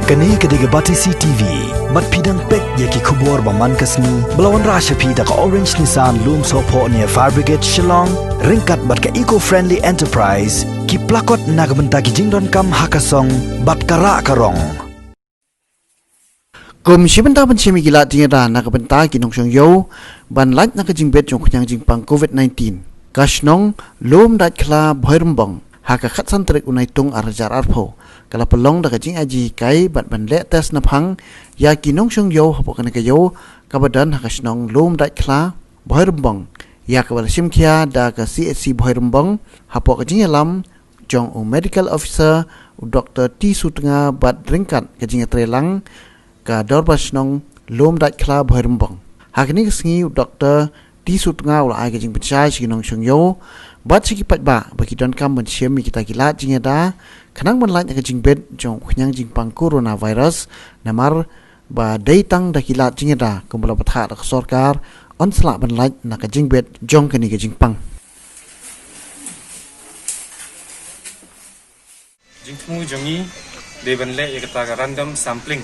Kani kediga bati CTV, mat pidang pek yaki kubur baman kasni, belawan rasha pida ka Orange Nissan Loom Sopo near Fire Brigade Shillong, ringkat bat ka eco-friendly enterprise, ki plakot nagbenta ki jingdon kam hakasong, bat kara karong. Komisi benta pensiami gila tingira nakabenta kinong siyang yo, ban light nakajingbet yung kunyang jingpang COVID-19. Kasnong loom dat kla bhoirumbong, haka khatsan trik unay tung arajar arpo. Kalau pelong dah kajing aji kai bat ban le tes naphang ya kinong sung yo hapo kana kayo kabadan hakasnong lom dat kla bhoirumbong ya kabal simkhia da ka CHC bhoirumbong hapo kajing alam jong medical officer Dr. T Sutnga bat ringkat kajing trelang ka dorbasnong lom dat kla bhoirumbong hakni kasngi Dr. T Sutnga ula ai kajing pechai kinong sung yo bat sikipat ba bagi don kam ban siami kita gila jinga da kanang ban lain jing bed jong kunyang jing pang coronavirus namar ba datang da gila jinga da kumbala patha da sarkar on sla ban lain na ka jing bed jong kani ka jing pang jing tmu jongi de ban le ekata random sampling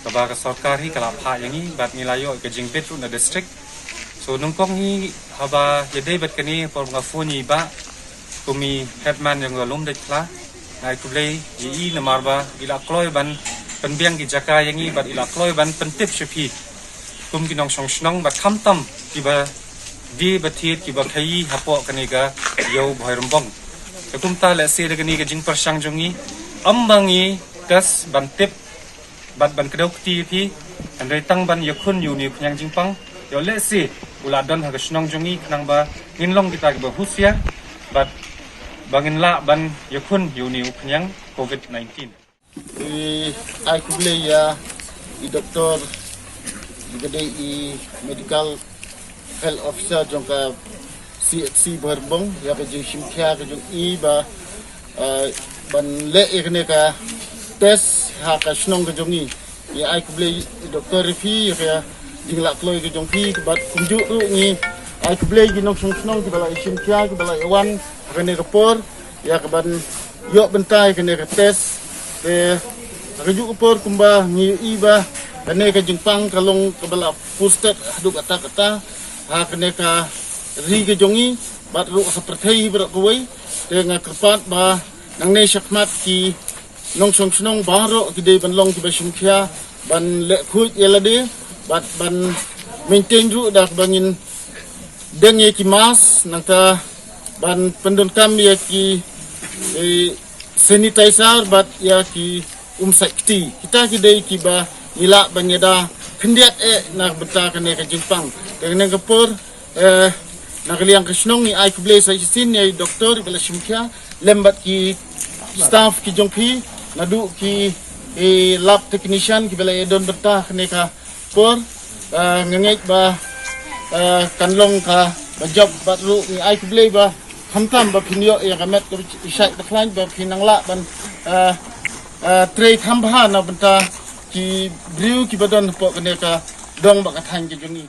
ka sarkar hi kala pha yangi bat nilayo ka jing bed na district so nungkong hi haba yedai bat kani por nga phone ba kumi headman yang lom det kla nai kublei yi na marba ila kloy ban penbiang ki jaka yangi bat ila kloy ban pentip shepi kum ki nong song bat khamtam ki ba di bathit ki ba khai hapo kani ga yo bhoirumbong kum ta le se kani ga jing persang jongi ambangi kas ban tip bat ban kedok ti pi andai tang ban yakun uni phnyang jingpang yo le se uladon hagasnong jongi knang ba nginlong kita ba husia bat bangin la ban yakun uni upnyang COVID-19 ai kuble ya i doktor gede i medical health officer jongka CHC Bhoirumbong ya ka jing simkhia ka jong i ba ban le ikne ka test ha ka snong ka jongi ya ai kuble doktor fi ya jingla kloy ke jong pi bat kumju ru ni ai kuble gi nok snong ki bala isim kya ki bala wan kene repor ya ka ban yo bentai kene ka test be raju repor kumba ni iba kene ka jingpang kalong ka bala pustet hadu kata ha kene ka ri ke jongi bat ru seperti berak kuai dengan kerpat ba nang ne syakmat ki nong snong baro ki de ban long ki ba simkhia ban le khut yelade bat ban maintain ru dak bangin den ye ki mas nangka ban pendon kam ye ki sanitizer bat ya ki sakti kita ki dei ki ba ila bangeda kendiat nak beta kene ka jingpang dengan gepur nak liang kesnong ni ai kuble sa sin ye doktor bela simkhia lembat ki staff ki jongpi nadu ki lab technician ki bela edon beta kene ka por ngengek ba kanlong ka job batru ni ai kuble ba hamtam ba pinyo ya kamet ko isai baklan ba pinangla ban trade hamba na benta ki brew ki badon po kene ka dong ba kathan ki jungi